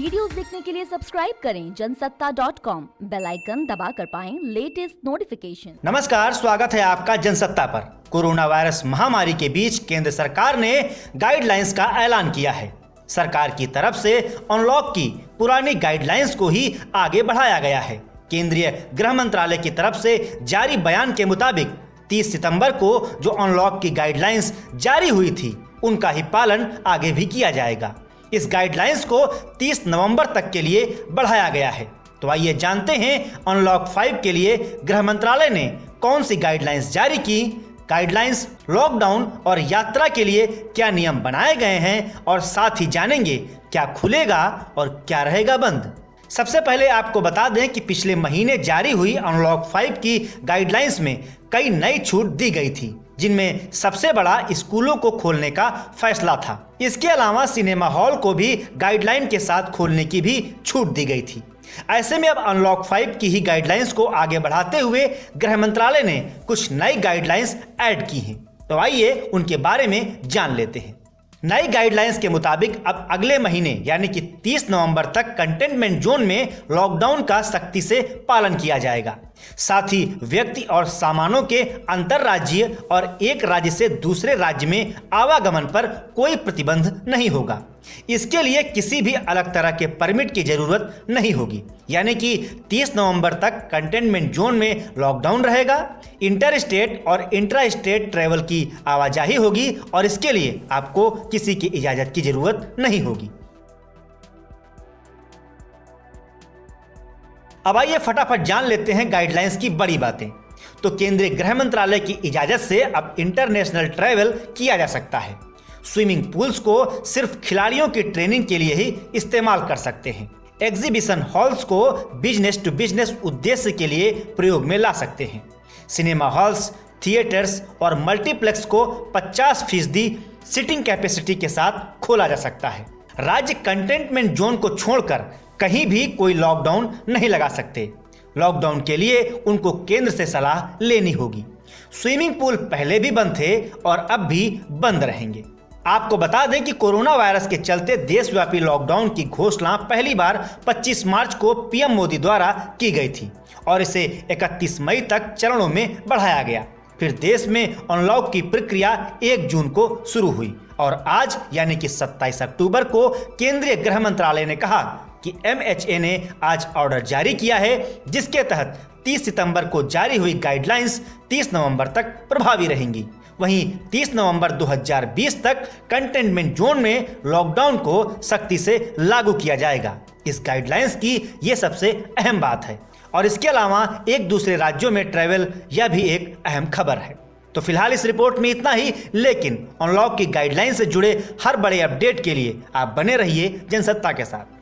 Videos देखने के लिए सब्सक्राइब करें जनसत्ता.com, बेल आइकन दबाकर पाएं लेटेस्ट नोटिफिकेशन। नमस्कार, स्वागत है आपका जनसत्ता पर। कोरोना वायरस महामारी के बीच केंद्र सरकार ने गाइडलाइंस का ऐलान किया है। सरकार की तरफ से अनलॉक की पुरानी गाइडलाइंस को ही आगे बढ़ाया गया है। केंद्रीय गृह मंत्रालय की तरफ से जारी बयान के मुताबिक 30 सितंबर को जो अनलॉक की गाइडलाइंस जारी हुई थी उनका ही पालन आगे भी किया जाएगा। इस गाइडलाइंस को 30 नवंबर तक के लिए बढ़ाया गया है। तो आइए जानते हैं अनलॉक 5 के लिए गृह मंत्रालय ने कौन सी गाइडलाइंस जारी की, गाइडलाइंस लॉकडाउन और यात्रा के लिए क्या नियम बनाए गए हैं और साथ ही जानेंगे क्या खुलेगा और क्या रहेगा बंद। सबसे पहले आपको बता दें कि पिछले महीने जारी हुई अनलॉक 5 की गाइडलाइंस में कई नई छूट दी गई थी, जिनमें सबसे बड़ा स्कूलों को खोलने का फैसला था। इसके अलावा सिनेमा हॉल को भी गाइडलाइन के साथ खोलने की भी छूट दी गई थी। ऐसे में अब अनलॉक 5 की ही गाइडलाइंस को आगे बढ़ाते हुए गृह मंत्रालय ने कुछ नई गाइडलाइंस ऐड की हैं। तो आइए उनके बारे में जान लेते हैं। नई गाइडलाइंस के मुताबिक अब अगले महीने यानी कि 30 नवंबर तक कंटेनमेंट जोन में लॉकडाउन का सख्ती से पालन किया जाएगा। साथ ही व्यक्ति और सामानों के अंतरराज्यीय और एक राज्य से दूसरे राज्य में आवागमन पर कोई प्रतिबंध नहीं होगा। इसके लिए किसी भी अलग तरह के परमिट की जरूरत नहीं होगी। यानी कि 30 नवंबर तक कंटेनमेंट जोन में लॉकडाउन रहेगा। इंटर स्टेट और इंट्रा स्टेट ट्रैवल की आवाजाही होगी और इसके लिए आपको किसी की इजाजत की जरूरत नहीं होगी। अब आइए फटाफट जान लेते हैं गाइडलाइंस की बड़ी बातें। तो केंद्रीय गृह मंत्रालय की इजाजत से अब इंटरनेशनल ट्रैवल किया जा सकता है। स्विमिंग पूल्स को सिर्फ खिलाड़ियों की ट्रेनिंग के लिए ही इस्तेमाल कर सकते हैं। एग्जीबिशन हॉल्स को बिजनेस टू बिजनेस उद्देश्य के लिए प्रयोग में ला सकते हैं। सिनेमा हॉल्स, थिएटर्स और मल्टीप्लेक्स को 50% सीटिंग कैपेसिटी के साथ खोला जा सकता है। राज्य कंटेनमेंट जोन को छोड़कर कहीं भी कोई लॉकडाउन नहीं लगा सकते। लॉकडाउन के लिए उनको केंद्र से सलाह लेनी होगी। स्विमिंग पूल पहले भी बंद थे और अब भी बंद रहेंगे। आपको बता दें कि कोरोना वायरस के चलते देशव्यापी लॉकडाउन की घोषणा पहली बार 25 मार्च को पीएम मोदी द्वारा की गई थी और इसे 31 मई तक चरणों में बढ़ाया गया। फिर देश में अनलॉक की प्रक्रिया 1 जून को शुरू हुई और आज यानी कि 27 अक्टूबर को केंद्रीय गृह मंत्रालय ने कहा कि MHA ने आज ऑर्डर जारी किया है, जिसके तहत 30 सितंबर को जारी हुई गाइडलाइंस 30 नवंबर तक प्रभावी रहेंगी। वहीं 30 नवंबर 2020 तक कंटेनमेंट जोन में लॉकडाउन को सख्ती से लागू किया जाएगा। इस गाइडलाइंस की ये सबसे अहम बात है और इसके अलावा एक दूसरे राज्यों में ट्रैवल यह भी एक अहम खबर है। तो फिलहाल इस रिपोर्ट में इतना ही, लेकिन अनलॉक की गाइडलाइन से जुड़े हर बड़े अपडेट के लिए आप बने रहिए जनसत्ता के साथ।